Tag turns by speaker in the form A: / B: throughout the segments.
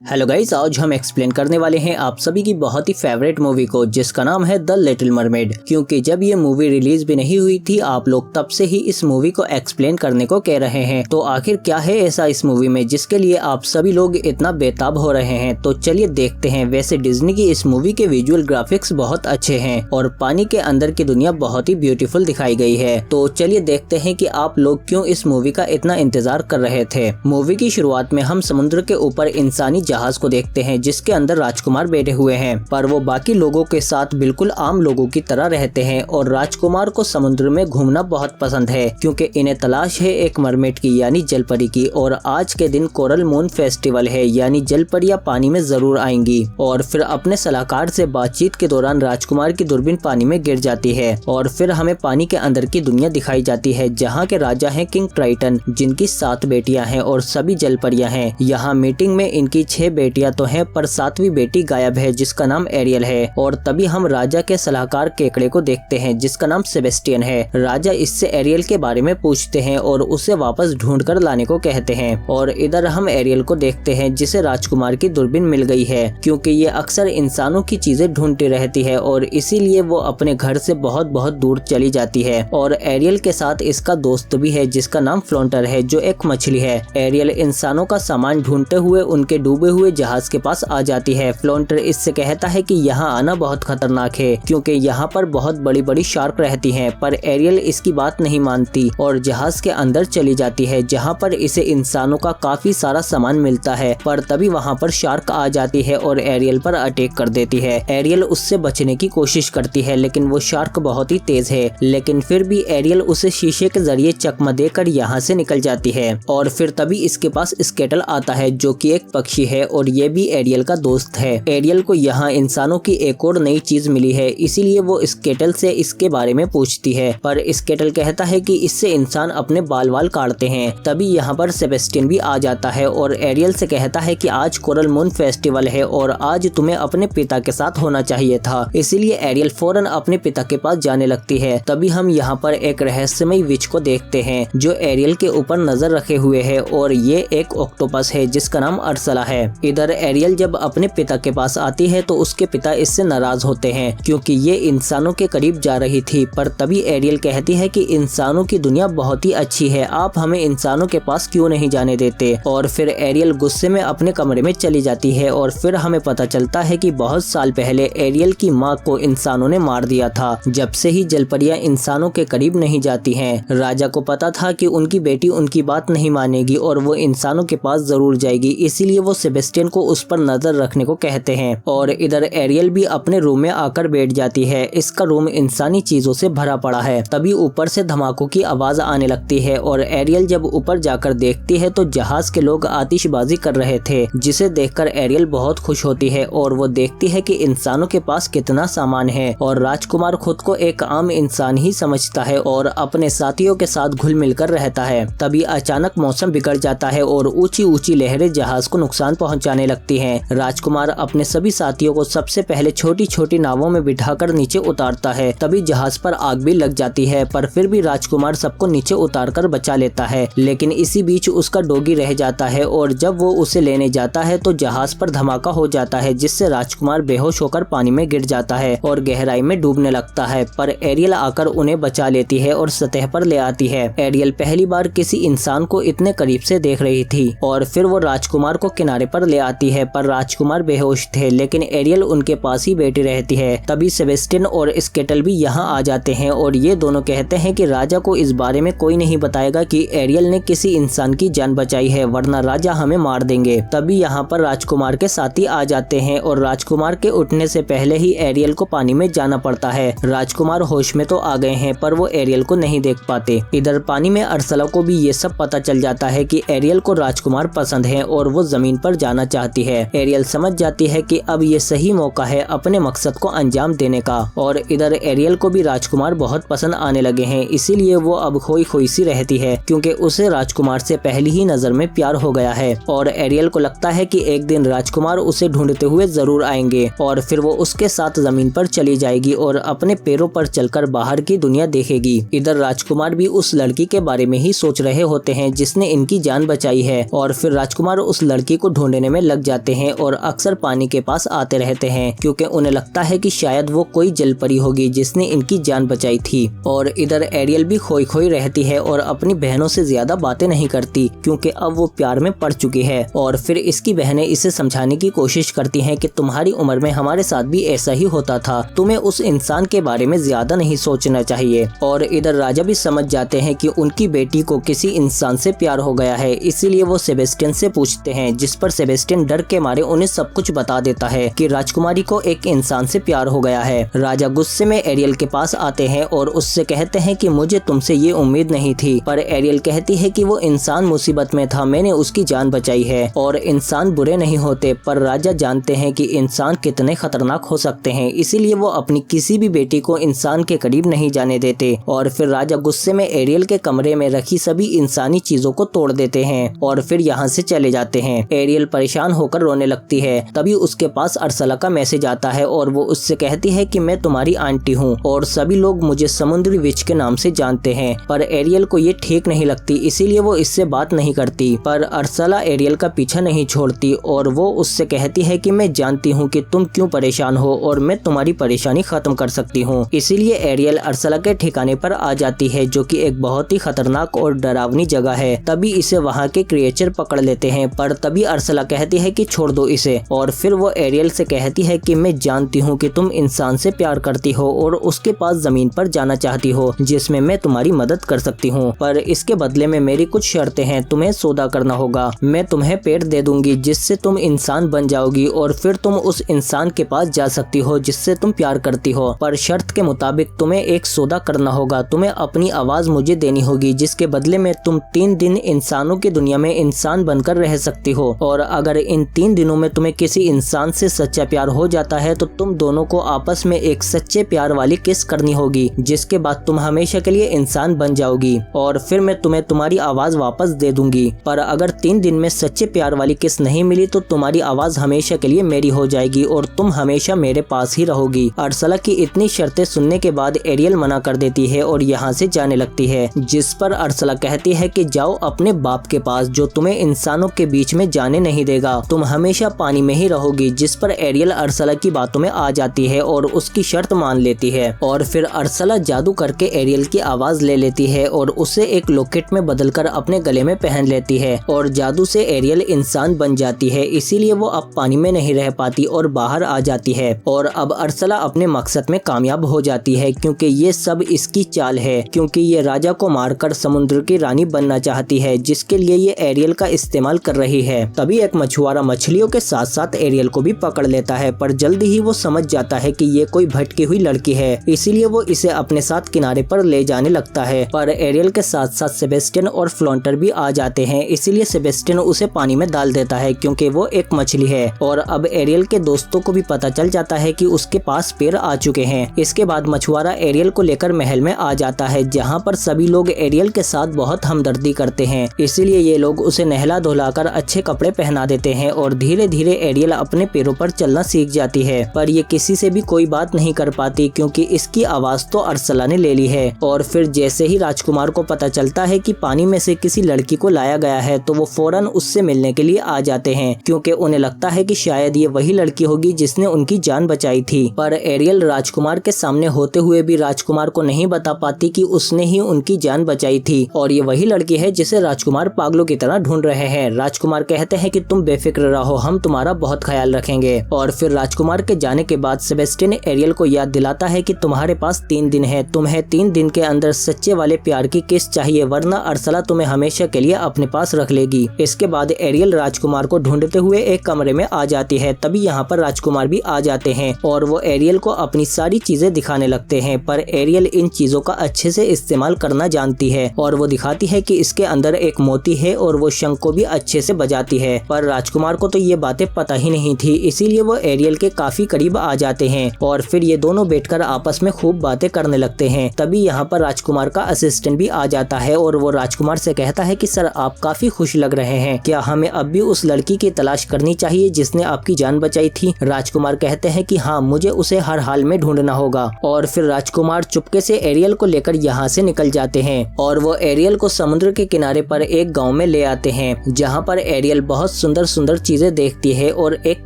A: Hello guys, आज हम explain करने वाले हैं आप सभी की बहुत ही फेवरेट मूवी को, जिसका नाम है द लिटिल मरमेड। क्योंकि जब ये मूवी रिलीज भी नहीं हुई थी, आप लोग तब से ही इस मूवी को एक्सप्लेन करने को कह रहे हैं। तो आखिर क्या है ऐसा इस मूवी में जिसके लिए आप सभी लोग इतना बेताब हो रहे हैं? तो चलिए देखते हैं। वैसे डिज्नी की इस मूवी के विजुअल ग्राफिक्स बहुत अच्छे हैं और पानी के अंदर की दुनिया बहुत ही ब्यूटीफुल दिखाई गई है। तो चलिए देखते हैं कि आप लोग क्यों इस मूवी का इतना इंतजार कर रहे थे। मूवी की शुरुआत में हम समुद्र के ऊपर इंसानी जहाज को देखते हैं जिसके अंदर राजकुमार बैठे हुए हैं, पर वो बाकी लोगों के साथ बिल्कुल आम लोगों की तरह रहते हैं। और राजकुमार को समुद्र में घूमना बहुत पसंद है क्योंकि इन्हें तलाश है एक मरमेड की यानी जलपरी की। और आज के दिन कोरल मून फेस्टिवल है यानी जलपरियां पानी में जरूर आएंगी। और फिर अपने सलाहकार से बातचीत के दौरान राजकुमार की दूरबीन पानी में गिर जाती है और फिर हमें पानी के अंदर की दुनिया दिखाई जाती है जहाँ के राजा है किंग ट्राइटन, जिनकी 7 बेटियां हैं और सभी जलपरियां हैं। यहाँ मीटिंग में इनकी 6 बेटियां तो हैं, पर 7वीं बेटी गायब है जिसका नाम एरियल है। और तभी हम राजा के सलाहकार केकड़े को देखते हैं जिसका नाम सेबेस्टियन है। राजा इससे एरियल के बारे में पूछते हैं और उसे वापस ढूंढ कर लाने को कहते हैं। और इधर हम एरियल को देखते हैं जिसे राजकुमार की दूरबीन मिल गई है क्योंकि ये अक्सर इंसानों की चीजें ढूंढती रहती है और इसीलिए वो अपने घर से बहुत बहुत दूर चली जाती है। और एरियल के साथ इसका दोस्त भी है जिसका नाम फ्लोंटर है, जो एक मछली है। एरियल इंसानों का सामान ढूंढते हुए उनके डूबे हुए जहाज के पास आ जाती है। फ्लोंटर इससे कहता है कि यहाँ आना बहुत खतरनाक है क्योंकि यहाँ पर बहुत बड़ी बड़ी शार्क रहती हैं, पर एरियल इसकी बात नहीं मानती और जहाज के अंदर चली जाती है जहाँ पर इसे इंसानों का काफी सारा सामान मिलता है। पर तभी वहाँ पर शार्क आ जाती है और एरियल पर अटैक कर देती है। एरियल उससे बचने की कोशिश करती है लेकिन वो शार्क बहुत ही तेज है, लेकिन फिर भी एरियल उसे शीशे के जरिए चकमा देकर यहाँ से निकल जाती है। और फिर तभी इसके पास स्केटल आता है जो कि एक पक्षी है और ये भी एरियल का दोस्त है। एरियल को यहाँ इंसानों की एक और नई चीज मिली है, इसीलिए वो स्केटल से इसके बारे में पूछती है, पर स्केटल कहता है कि इससे इंसान अपने बाल वाल काटते हैं। तभी यहाँ पर सेबेस्टियन भी आ जाता है और एरियल से कहता है कि आज कोरल मून फेस्टिवल है और आज तुम्हें अपने पिता के साथ होना चाहिए था। इसीलिए एरियल फौरन अपने पिता के पास जाने लगती है। तभी हम यहाँ पर एक रहस्यमय विच को देखते हैं जो एरियल के ऊपर नजर रखे हुए है और ये एक ऑक्टोपस है जिसका नाम अर्सला है। इधर एरियल जब अपने पिता के पास आती है तो उसके पिता इससे नाराज होते हैं क्योंकि ये इंसानों के करीब जा रही थी। पर तभी एरियल कहती है कि इंसानों की दुनिया बहुत ही अच्छी है, आप हमें इंसानों के पास क्यों नहीं जाने देते। और फिर एरियल गुस्से में अपने कमरे में चली जाती है और फिर हमें पता चलता है कि बहुत साल पहले एरियल की माँ को इंसानों ने मार दिया था। जब से ही जलपरियां इंसानों के करीब नहीं जाती हैं। राजा को पता था कि उनकी बेटी उनकी बात नहीं मानेगी और वो इंसानों के पास जरूर जाएगी, इसीलिए वो सेबेस्टियन को उस पर नजर रखने को कहते हैं। और इधर एरियल भी अपने रूम में आकर बैठ जाती है। इसका रूम इंसानी चीजों से भरा पड़ा है। तभी ऊपर से धमाकों की आवाज आने लगती है और एरियल जब ऊपर जाकर देखती है तो जहाज के लोग आतिशबाजी कर रहे थे, जिसे देखकर एरियल बहुत खुश होती है और वो देखती है कि इंसानों के पास कितना सामान है। और राजकुमार खुद को एक आम इंसान ही समझता है और अपने साथियों के साथ घुल मिलकर रहता है। तभी अचानक मौसम बिगड़ जाता है और ऊंची ऊंची लहरें जहाज को नुकसान पहुंचाने लगती हैं। राजकुमार अपने सभी साथियों को सबसे पहले छोटी छोटी नावों में बिठाकर नीचे उतारता है। तभी जहाज पर आग भी लग जाती है, पर फिर भी राजकुमार सबको नीचे उतारकर बचा लेता है। लेकिन इसी बीच उसका डॉगी रह जाता है और जब वो उसे लेने जाता है तो जहाज पर धमाका हो जाता है जिससे राजकुमार बेहोश होकर पानी में गिर जाता है और गहराई में डूबने लगता है। पर एरियल आकर उन्हें बचा लेती है और सतह पर ले आती है। एरियल पहली बार किसी इंसान को इतने करीब से देख रही थी और फिर वो राजकुमार को किनारे पर ले आती है, पर राजकुमार बेहोश थे लेकिन एरियल उनके पास ही बैठी रहती है। तभी सेबेस्टियन और स्केटल भी यहाँ आ जाते हैं और ये दोनों कहते हैं कि राजा को इस बारे में कोई नहीं बताएगा कि एरियल ने किसी इंसान की जान बचाई है, वरना राजा हमें मार देंगे। तभी यहाँ पर राजकुमार के साथी आ जाते हैं और राजकुमार के उठने से पहले ही एरियल को पानी में जाना पड़ता है। राजकुमार होश में तो आ गए हैं पर वो एरियल को नहीं देख पाते। इधर पानी में अर्सला को भी ये सब पता चल जाता है कि एरियल को राजकुमार पसंद है और वो जमीन पर जाना चाहती है। एरियल समझ जाती है कि अब ये सही मौका है अपने मकसद को अंजाम देने का। और इधर एरियल को भी राजकुमार बहुत पसंद आने लगे हैं, इसीलिए वो अब खोई खोई सी रहती है क्योंकि उसे राजकुमार से पहली ही नजर में प्यार हो गया है। और एरियल को लगता है कि एक दिन राजकुमार उसे ढूंढते हुए जरूर आएंगे और फिर वो उसके साथ जमीन पर चली जाएगी और अपने पैरों पर चलकर बाहर की दुनिया देखेगी। इधर राजकुमार भी उस लड़की के बारे में ही सोच रहे होते हैं जिसने इनकी जान बचाई है और फिर राजकुमार उस लड़की को ढूंढ ढूंढने में लग जाते हैं और अक्सर पानी के पास आते रहते हैं क्योंकि उन्हें लगता है कि शायद वो कोई जल परी होगी जिसने इनकी जान बचाई थी। और इधर एरियल भी खोई खोई रहती है और अपनी बहनों से ज्यादा बातें नहीं करती क्योंकि अब वो प्यार में पड़ चुकी है। और फिर इसकी बहनें इसे समझाने की कोशिश करती हैं कि तुम्हारी उम्र में हमारे साथ भी ऐसा ही होता था, तुम्हें उस इंसान के बारे में ज्यादा नहीं सोचना चाहिए। और इधर राजा भी समझ जाते हैं कि उनकी बेटी को किसी इंसान से प्यार हो गया है, इसीलिए वो सेबेस्टियन से पूछते हैं, जिस पर सेबेस्टियन डर के मारे उन्हें सब कुछ बता देता है कि राजकुमारी को एक इंसान से प्यार हो गया है। राजा गुस्से में एरियल के पास आते हैं और उससे कहते हैं कि मुझे तुमसे ये उम्मीद नहीं थी, पर एरियल कहती है कि वो इंसान मुसीबत में था, मैंने उसकी जान बचाई है। और इंसान बुरे नहीं होते, पर राजा जानते हैं कि इंसान कितने खतरनाक हो सकते हैं, इसीलिए वो अपनी किसी भी बेटी को इंसान के करीब नहीं जाने देते। और फिर राजा गुस्से में एरियल के कमरे में रखी सभी इंसानी चीजों को तोड़ देते हैं और फिर यहाँ से चले जाते हैं। एरियल परेशान होकर रोने लगती है, तभी उसके पास अर्सला का मैसेज आता है और वो उससे कहती है कि मैं तुम्हारी आंटी हूँ और सभी लोग मुझे समुद्री विच के नाम से जानते हैं। पर एरियल को ये ठीक नहीं लगती, इसीलिए वो इससे बात नहीं करती। पर अर्सला एरियल का पीछा नहीं छोड़ती और वो उससे कहती है कि मैं जानती हूँ कि तुम क्यों परेशान हो और मैं तुम्हारी परेशानी खत्म कर सकती हूँ। इसीलिए एरियल अर्सला के ठिकाने पर आ जाती है, जो कि एक बहुत ही खतरनाक और डरावनी जगह है। तभी इसे वहाँ के क्रिएचर पकड़ लेते हैं, पर तभी अर्सला कहती है कि छोड़ दो इसे। और फिर वो एरियल से कहती है कि मैं जानती हूँ कि तुम इंसान से प्यार करती हो और उसके पास जमीन पर जाना चाहती हो, जिसमें मैं तुम्हारी मदद कर सकती हूँ, पर इसके बदले में मेरी कुछ शर्तें हैं, तुम्हें सौदा करना होगा। मैं तुम्हें पेड़ दे दूंगी जिससे तुम इंसान बन जाओगी और फिर तुम उस इंसान के पास जा सकती हो जिससे तुम प्यार करती हो, पर शर्त के मुताबिक तुम्हें एक सौदा करना होगा, तुम्हें अपनी आवाज मुझे देनी होगी, जिसके बदले में तुम 3 दिन इंसानों की दुनिया में इंसान बनकर रह सकती हो। और अगर इन 3 दिनों में तुम्हें किसी इंसान से सच्चा प्यार हो जाता है तो तुम दोनों को आपस में एक सच्चे प्यार वाली किस करनी होगी, जिसके बाद तुम हमेशा के लिए इंसान बन जाओगी और फिर मैं तुम्हें तुम्हारी आवाज वापस दे दूंगी। पर अगर 3 दिन में सच्चे प्यार वाली किस नहीं मिली तो तुम्हारी आवाज हमेशा के लिए मेरी हो जाएगी और तुम हमेशा मेरे पास ही रहोगी। अर्सला की इतनी शर्तें सुनने के बाद एरियल मना कर देती है और यहाँ से जाने लगती है, जिस पर अर्सला कहती है कि जाओ अपने बाप के पास जो तुम्हें इंसानों के बीच में जाने नहीं देगा, तुम हमेशा पानी में ही रहोगी। जिस पर एरियल अर्सला की बातों में आ जाती है और उसकी शर्त मान लेती है। और फिर अर्सला जादू करके एरियल की आवाज ले लेती है और उसे एक लॉकेट में बदलकर अपने गले में पहन लेती है और जादू से एरियल इंसान बन जाती है। इसीलिए वो अब पानी में नहीं रह पाती और बाहर आ जाती है। और अब अर्सला अपने मकसद में कामयाब हो जाती है क्योंकि ये सब इसकी चाल है, क्योंकि ये राजा को मारकर समुद्र की रानी बनना चाहती है, जिसके लिए ये एरियल का इस्तेमाल कर रही है। तभी एक मछुआरा मछलियों के साथ साथ एरियल को भी पकड़ लेता है, पर जल्दी ही वो समझ जाता है कि ये कोई भटकी हुई लड़की है, इसीलिए वो इसे अपने साथ किनारे पर ले जाने लगता है। पर एरियल के साथ साथ सेबेस्टियन और फ्लॉन्टर भी आ जाते हैं, इसीलिए सेबेस्टियन उसे पानी में डाल देता है क्योंकि वो एक मछली है। और अब एरियल के दोस्तों को भी पता चल जाता है कि उसके पास पैर आ चुके हैं। इसके बाद मछुआरा एरियल को लेकर महल में आ जाता है, जहाँ पर सभी लोग एरियल के साथ बहुत हमदर्दी करते हैं, इसीलिए ये लोग उसे नहला धुलाकर अच्छे कपड़े पहना देते हैं और धीरे धीरे एरियल अपने पैरों पर चलना सीख जाती है। पर ये किसी से भी कोई बात नहीं कर पाती क्योंकि इसकी आवाज तो अर्सला ने ले ली है। और फिर जैसे ही राजकुमार को पता चलता है कि पानी में से किसी लड़की को लाया गया है तो वो फौरन उससे मिलने के लिए आ जाते हैं, क्योंकि उन्हें लगता है कि शायद ये वही लड़की होगी जिसने उनकी जान बचाई थी। पर एरियल राजकुमार के सामने होते हुए भी राजकुमार को नहीं बता पाती कि उसने ही उनकी जान बचाई थी और ये वही लड़की है जिसे राजकुमार पागलों की तरह ढूंढ रहे हैं। राजकुमार कहते हैं कि तुम बेफिक्र रहो, हम तुम्हारा बहुत ख्याल रखेंगे। और फिर राजकुमार के जाने के बाद सेबेस्टियन एरियल को याद दिलाता है कि तुम्हारे पास 3 दिन है, तुम्हें 3 दिन के अंदर सच्चे वाले प्यार की किस चाहिए, वरना अर्सला तुम्हें हमेशा के लिए अपने पास रख लेगी। इसके बाद एरियल राजकुमार को ढूंढते हुए एक कमरे में आ जाती है। तभी यहाँ पर राजकुमार भी आ जाते हैं और वो एरियल को अपनी सारी चीजें दिखाने लगते हैं, पर एरियल इन चीजों का अच्छे से इस्तेमाल करना जानती है और वो दिखाती है कि इसके अंदर एक मोती है और वो शंख को भी अच्छे से बजाती है। पर राजकुमार को तो ये बातें पता ही नहीं थी, इसीलिए वो एरियल के काफी करीब आ जाते हैं और फिर ये दोनों बैठकर आपस में खूब बातें करने लगते हैं। तभी यहाँ पर राजकुमार का असिस्टेंट भी आ जाता है और वो राजकुमार से कहता है कि सर आप काफी खुश लग रहे हैं, क्या हमें अब भी उस लड़की की तलाश करनी चाहिए जिसने आपकी जान बचाई थी? राजकुमार कहते हैं कि हाँ, मुझे उसे हर हाल में ढूंढना होगा। और फिर राजकुमार चुपके से एरियल को लेकर यहाँ से निकल जाते हैं और वो एरियल को समुद्र के किनारे पर एक गाँव में ले आते हैं, जहाँ पर एरियल बहुत सुंदर सुंदर चीजें देखती है और एक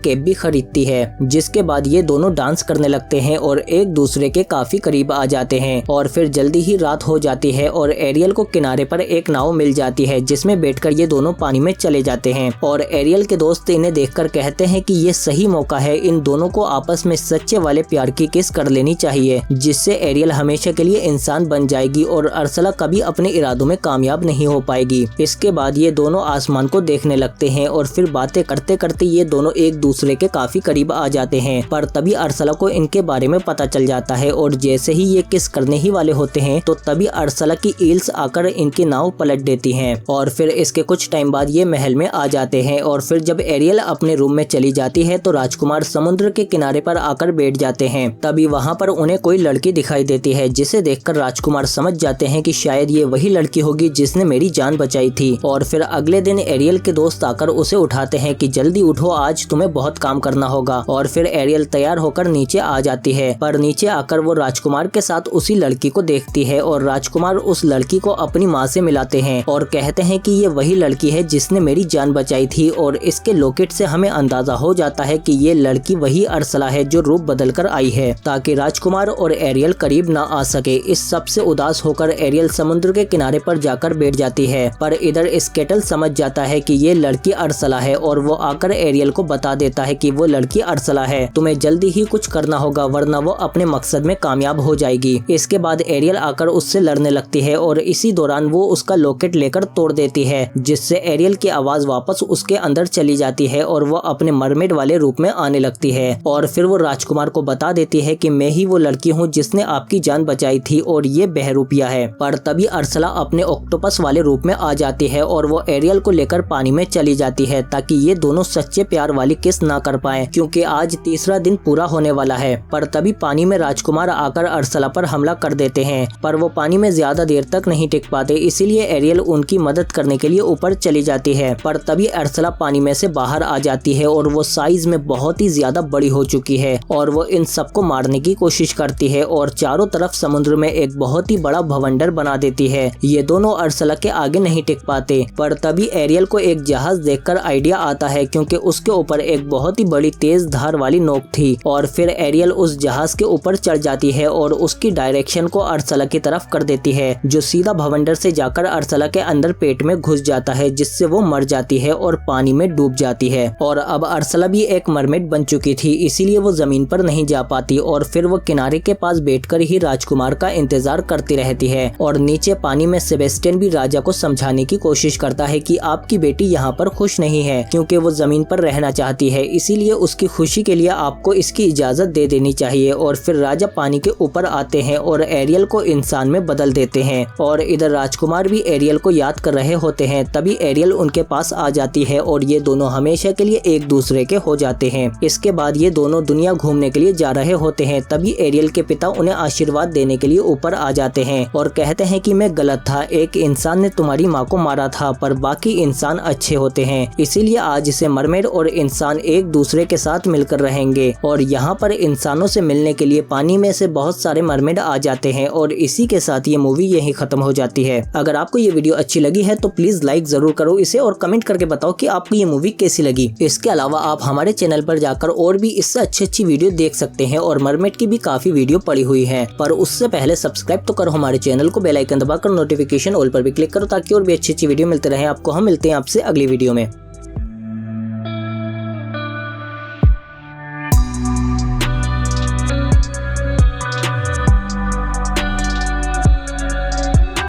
A: कैप भी खरीदती है, जिसके बाद ये दोनों डांस करने लगते हैं और एक दूसरे के काफी करीब आ जाते हैं। और फिर जल्दी ही रात हो जाती है और एरियल को किनारे पर एक नाव मिल जाती है, जिसमें बैठकर ये दोनों पानी में चले जाते हैं। और एरियल के दोस्त इन्हें देखकर कहते हैं कि ये सही मौका है, इन दोनों को आपस में सच्चे वाले प्यार की किस कर लेनी चाहिए, जिससे एरियल हमेशा के लिए इंसान बन जाएगी और अरसला कभी अपने इरादों में कामयाब नहीं हो पाएगी। इसके बाद ये दोनों आसमान को देखने लगते हैं और फिर बातें करते करते ये दोनों एक दूसरे के काफी करीब आ जाते हैं। पर तभी अरसला को इनके बारे में पता चल जाता है और जैसे ही ये किस करने ही वाले होते हैं तो तभी अरसला की ईल्स आकर इनकी नाव पलट देती हैं। और फिर इसके कुछ टाइम बाद ये महल में आ जाते हैं। और फिर जब एरियल अपने रूम में चली जाती है तो राजकुमार समुद्र के किनारे पर आकर बैठ जाते हैं। तभी वहाँ पर उन्हें कोई लड़की दिखाई देती है, जिसे देखकर राजकुमार समझ जाते हैं कि शायद ये वही लड़की होगी जिसने मेरी जान बचाई थी। और फिर अगले दिन एरियल के दोस्त आकर उसे उठाते हैं कि जल्दी उठो, आज तुम्हें बहुत काम करना होगा। और फिर एरियल तैयार होकर नीचे आ जाती है, पर नीचे आकर वो राजकुमार के साथ उसी लड़की को देखती है और राजकुमार उस लड़की को अपनी माँ से मिलाते हैं और कहते हैं कि ये वही लड़की है जिसने मेरी जान बचाई थी। और इसके लॉकेट से हमें अंदाजा हो जाता है कि ये लड़की वही अरसला है जो रूप बदल कर आई है, ताकि राजकुमार और एरियल करीब ना आ सके। इस सब से उदास होकर एरियल समुद्र के किनारे पर जाकर बैठ जाती है, पर इधर स्केटल समझ जाता है कि ये लड़की अरसला है और वो आकर एरियल को बता देता है कि वो लड़की अरसला है, तुम्हें जल्दी ही कुछ करना होगा वरना वो अपने मकसद में कामयाब हो जाएगी। इसके बाद एरियल आकर उससे लड़ने लगती है और इसी दौरान वो उसका लॉकेट लेकर तोड़ देती है, जिससे एरियल की आवाज वापस उसके अंदर चली जाती है और वो अपने मरमेड वाले रूप में आने लगती है। और फिर वो राजकुमार को बता देती है कि मैं ही वो लड़की हूँ जिसने आपकी जान बचाई थी और ये बहरूपिया है। पर तभी अरसला अपने ऑक्टोपस वाले रूप में आ जाती है और वो एरियल को लेकर पानी में चली जाती है, ताकि ये दोनों सच्चे प्यार वाली किस ना कर पाए, क्योंकि आज तीसरा दिन पूरा होने वाला है। पर तभी पानी में राजकुमार आकर अरसला पर हमला कर देते हैं, पर वो पानी में ज्यादा देर तक नहीं टिक पाते, इसीलिए एरियल उनकी मदद करने के लिए ऊपर चली जाती है। पर तभी अरसला पानी में से बाहर आ जाती है और वो साइज में बहुत ही ज्यादा बड़ी हो चुकी है और वो इन सबको मारने की कोशिश करती है और चारों तरफ समुद्र में एक बहुत ही बड़ा भवंडर बना देती है। ये दोनों अरसला के आगे नहीं टिक पाते। पर तभी एरियल को एक जहाज देखकर आइडिया आता है, क्योंकि उसके ऊपर एक बहुत ही बड़ी तेज धार वाली नोक थी। और फिर एरियल उस जहाज के ऊपर चढ़ जाती है और उसकी डायरेक्शन को अरसला की तरफ कर देती है, जो सीधा भवंडर से जाकर अरसला के अंदर पेट में घुस जाता है, जिससे वो मर जाती है और पानी में डूब जाती है। और अब अरसला भी एक मरमेड बन चुकी थी, इसीलिए वो जमीन पर नहीं जा पाती और फिर वो किनारे के पास बैठकर ही राजकुमार का इंतजार करती रहती है। और नीचे पानी में सेबेस्टियन भी राजा को समझाने की कोशिश करता है कि आपकी बेटी यहाँ पर खुश नहीं है, क्योंकि वो जमीन पर रहना चाहती है, इसीलिए उसकी खुशी के लिए आपको इसकी इजाजत दे देनी चाहिए। और फिर राजा पानी के ऊपर आते हैं और एरियल को इंसान में बदल देते हैं। और इधर राजकुमार भी एरियल को याद कर रहे होते हैं, तभी एरियल उनके पास आ जाती है और ये दोनों हमेशा के लिए एक दूसरे के हो जाते हैं। इसके बाद ये दोनों दुनिया घूमने के लिए जा रहे होते हैं, तभी एरियल के पिता उन्हें आशीर्वाद देने के लिए ऊपर आ जाते हैं और कहते हैं कि मैं गलत था, एक इंसान ने तुम्हारी माँ को मारा था, पर बाकी इंसान अच्छे होते हैं, इसीलिए आज से मरमेड और इंसान एक दूसरे के साथ मिलकर रहेंगे। और यहाँ पर इंसानों से मिलने के लिए पानी में से बहुत सारे मरमेड आ जाते हैं और इसी के साथ ये मूवी यहीं खत्म हो जाती है। अगर आपको ये वीडियो अच्छी लगी है तो प्लीज लाइक जरूर करो इसे और कमेंट करके बताओ कि आपको ये मूवी कैसी लगी। इसके अलावा आप हमारे चैनल पर जाकर और भी इससे अच्छी वीडियो देख सकते हैं और मरमेड की भी काफी वीडियो पड़ी हुई है, पर उससे पहले सब्सक्राइब तो करो हमारे चैनल को, बेल आइकन दबाकर नोटिफिकेशन ऑल पर भी क्लिक करो ताकि और भी अच्छी वीडियो मिलते रहे आपको। हम मिलते हैं आपसे अगली वीडियो में।